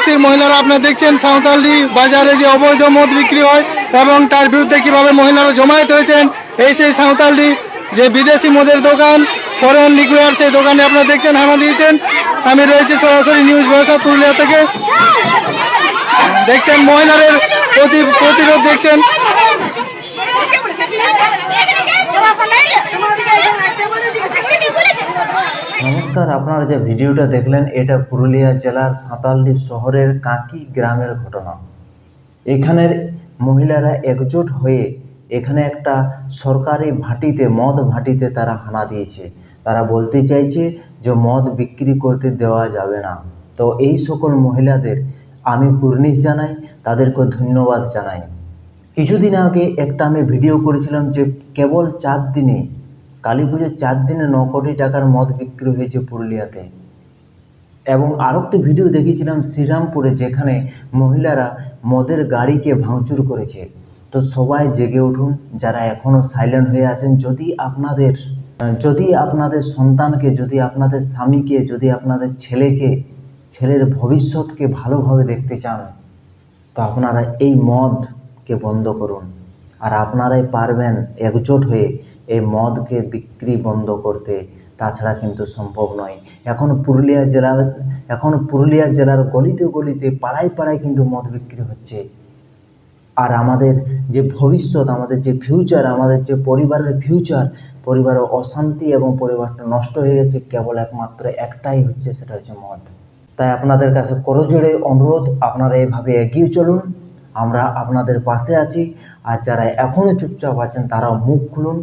বস্তির মহিলারা আপনারা দেখছেন সাঁওতালদি বাজারে যে অবৈধ মদ বিক্রি হয় এবং তার বিরুদ্ধে কিভাবে মহিলারা জমায়েত হয়েছেন। এই সেই সাঁওতালদি যে বিদেশি মদের দোকান ফরেন লিকুয়ার, সেই দোকানে আপনারা দেখছেন হানা দিয়েছেন। আমি রয়েছি সরাসরি নিউজ ভরসা পুরুলিয়া থেকে। দেখছেন মহিলাদের প্রতিরোধ দেখছেন। নমস্কার, আপনারা যে ভিডিওটা দেখলেন এটা পুরুলিয়া জেলার সাঁওতালদি শহরের কাঁকি গ্রামের ঘটনা। এখানের মহিলারা একজোট হয়ে এখানে একটা সরকারি ভাটিতে মদ ভাটিতে তারা হানা দিয়েছে। তারা বলতে চাইছে যে মদ বিক্রি করতে দেওয়া যাবে না। তো এই সকল মহিলাদের আমি কুর্নিশ জানাই, তাদেরকে ধন্যবাদ জানাই। কিছুদিন আগে একটা আমি ভিডিও করেছিলাম যে কেবল 4 দিনে, কালী পুজোর 4 দিনে 9 কোটি টাকার মদ বিক্রি হয়েছে পুরুলিয়াতে। এবং আরও একটি ভিডিও দেখিয়েছিলাম শ্রীরামপুরে, যেখানে মহিলারা মদের গাড়িকে ভাঙচুর করেছে। তো সবাই জেগে উঠুন, যারা এখনও সাইলেন্ট হয়ে আছেন। যদি আপনাদের সন্তানকে, যদি আপনাদের স্বামীকে, যদি আপনাদের ছেলের ভবিষ্যৎকে ভালোভাবে দেখতে চান, তো আপনারা এই মদকে বন্ধ করুন। আর আপনারাই পারবেন একজোট হয়ে এই মদকে বিক্রি বন্ধ করতে, তাছাড়া কিন্তু সম্ভব নয়। এখন পুরুলিয়া জেলার গলিতে গলিতে পাড়ায় পাড়ায় কিন্তু মদ বিক্রি হচ্ছে। আর আমাদের যে ভবিষ্যৎ, আমাদের যে ফিউচার, আমাদের যে পরিবারের অশান্তি এবং পরিবারটা নষ্ট হয়ে গেছে, কেবল একমাত্র একটাই হচ্ছে, সেটা হচ্ছে মদ। তাই আপনাদের কাছে করজোড়ে অনুরোধ, আপনারা এইভাবে এগিয়ে চলুন, আমরা আপনাদের পাশে আছি। আর যারা এখনও চুপচাপ আছেন তারাও মুখ খুলুন।